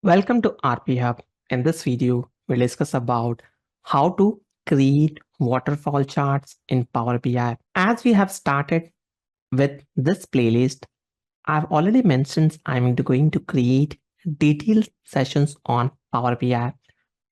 Welcome to RP Hub. In this video, we'll discuss about how to create waterfall charts in Power BI. As we have started with this playlist, I've already mentioned I'm going to create detailed sessions on Power BI.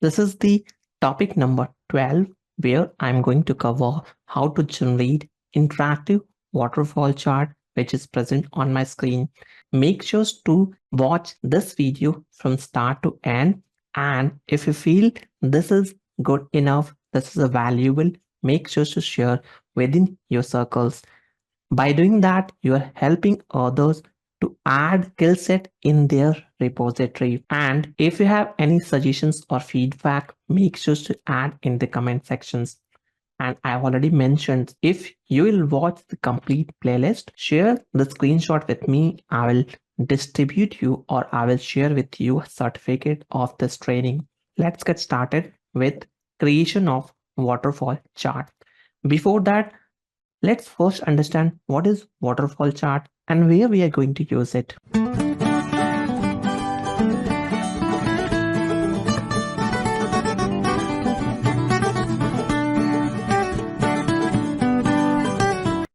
This is the topic number 12, where I'm going to cover how to generate interactive waterfall chart, which is present on my screen. Make sure to watch this video from start to end. And if you feel this is good enough, this is a valuable, make sure to share within your circles. By doing that, you are helping others to add skill set in their repository. And if you have any suggestions or feedback, make sure to add in the comment sections. And I've already mentioned, if you will watch the complete playlist, share the screenshot with me. I will distribute you or I will share with you a certificate of this training. Let's get started with creation of waterfall chart. Before that, let's first understand what is waterfall chart and where we are going to use it.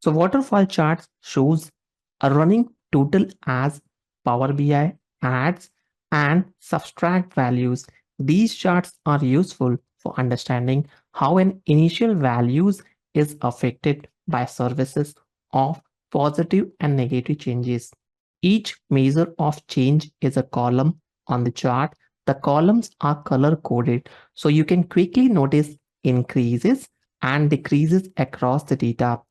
So waterfall charts shows a running total as Power BI adds and subtract values. These charts are useful for understanding how an initial values is affected by services of positive and negative changes. Each measure of change is a column on the chart. The columns are color coded so you can quickly notice increases and decreases across the data.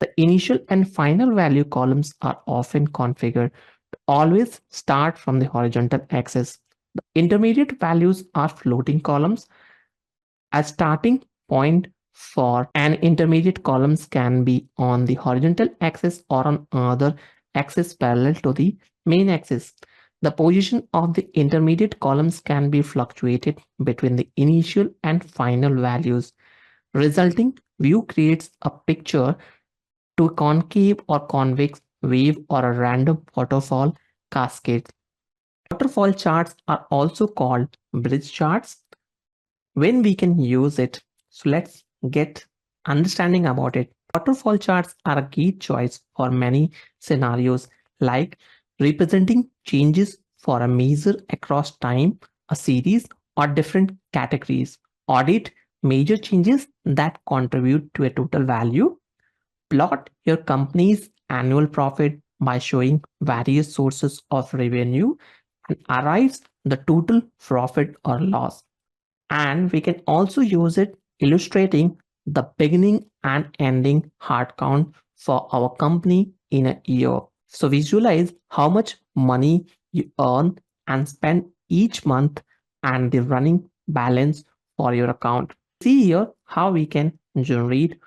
The initial and final value columns are often configured to always start from the horizontal axis. The intermediate values are floating columns. A starting point for an intermediate columns can be on the horizontal axis or on another axis parallel to the main axis. The position of the intermediate columns can be fluctuated between the initial and final values. Resulting view creates a picture to concave or convex wave or a random waterfall cascade. Waterfall charts are also called bridge charts when we can use it. So let's get understanding about it. Waterfall charts are a key choice for many scenarios, like representing changes for a measure across time, a series, or different categories. Audit major changes that contribute to a total value. Plot your company's annual profit by showing various sources of revenue and arrives the total profit or loss. And we can also use it illustrating the beginning and ending heart count for our company in a year. So visualize how much money you earn and spend each month and the running balance for your account. See here how we can generate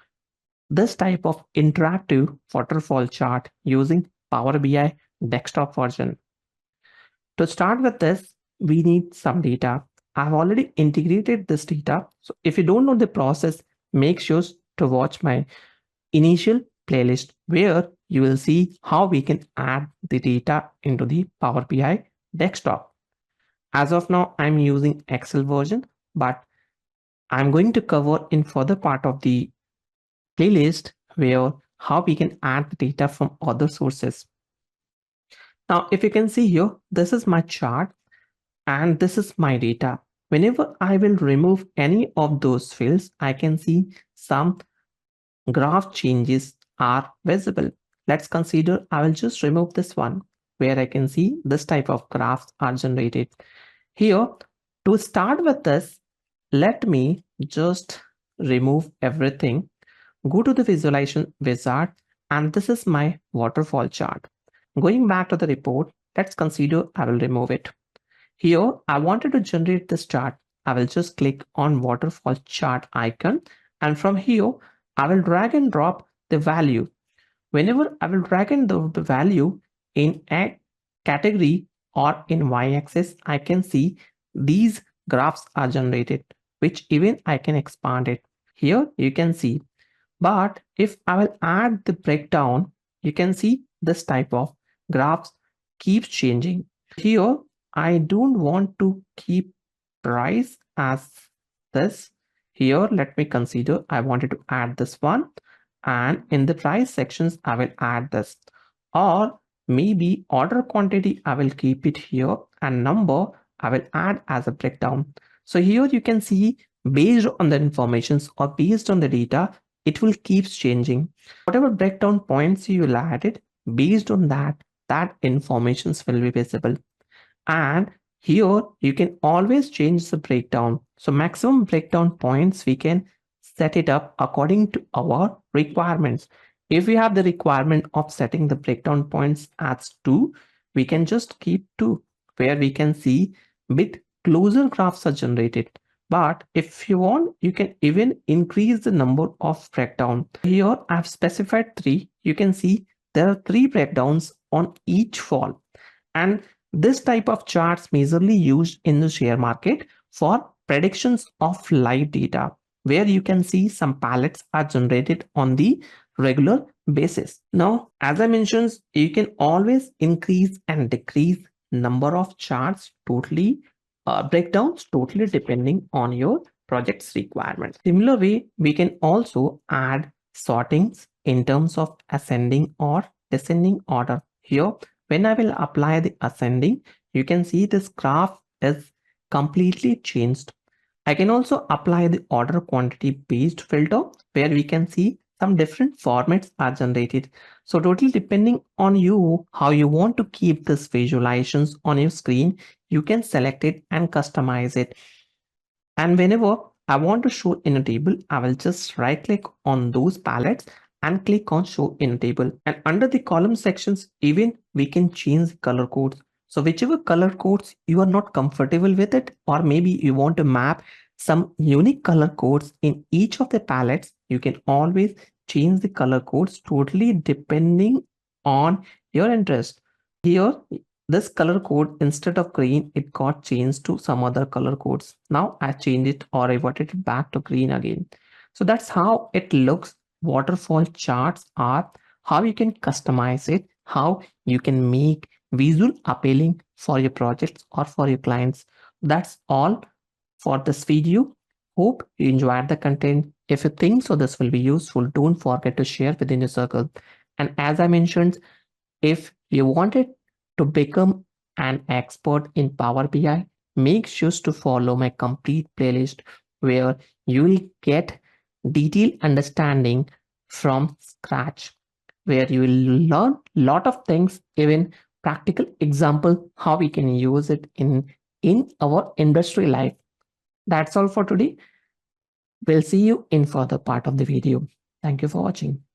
this type of interactive waterfall chart using Power BI desktop version. To start with this, we need some data. I've already integrated this data. So if you don't know the process, make sure to watch my initial playlist where you will see how we can add the data into the Power BI desktop. As of now, I'm using Excel version, but I'm going to cover in further part of the playlist where how we can add the data from other sources. Now, if you can see here, this is my chart and this is my data. Whenever I will remove any of those fields, I can see some graph changes are visible. Let's consider I will just remove this one where I can see this type of graphs are generated. Here, to start with this, let me just remove everything. Go to the visualization wizard, and this is my waterfall chart. Going back to the report, let's consider I will remove it. Here, I wanted to generate this chart. I will just click on waterfall chart icon, and from here, I will drag and drop the value. Whenever I will drag and drop the value in a category or in y-axis, I can see these graphs are generated, which even I can expand it. Here you can see. But if I will add the breakdown, you can see this type of graphs keeps changing. Here I don't want to keep price as this. Here, let me consider I wanted to add this one, and in the price sections I will add this, or maybe order quantity I will keep it here, and number I will add as a breakdown. So here you can see, based on the informations or based on the data, it will keep changing. Whatever breakdown points you will add it, based on that informations will be visible. And here you can always change the breakdown. So maximum breakdown points, we can set it up according to our requirements. If we have the requirement of setting the breakdown points as 2, we can just keep 2, where we can see bit closer graphs are generated. But if you want, you can even increase the number of breakdown. Here I've specified 3. You can see there are 3 breakdowns on each fall. And this type of charts majorly used in the share market for predictions of live data, where you can see some palettes are generated on the regular basis. Now, as I mentioned, you can always increase and decrease number of charts totally, breakdowns totally depending on your project's requirements. Similar way, we can also add sortings in terms of ascending or descending order. Here, when I will apply the ascending, you can see this graph is completely changed. I can also apply the order quantity based filter, where we can see some different formats are generated. So totally depending on you, how you want to keep this visualizations on your screen, you can select it and customize it. And whenever I want to show in a table, I will just right click on those palettes and click on show in a table. And under the column sections, even we can change the color codes. So whichever color codes you are not comfortable with it, or maybe you want to map some unique color codes in each of the palettes, you can always change the color codes totally depending on your interest. Here, this color code, instead of green, it got changed to some other color codes. Now I changed it or reverted it back to green again. So that's how it looks. Waterfall charts are how you can customize it, how you can make visual appealing for your projects or for your clients. That's all for this video. Hope you enjoyed the content. If you think so this will be useful, don't forget to share within your circle. And as I mentioned, if you wanted to become an expert in Power BI, make sure to follow my complete playlist, where you will get detailed understanding from scratch, where you will learn a lot of things, even practical example how we can use it in our industry life. That's all for today. We'll see you in further part of the video. Thank you for watching.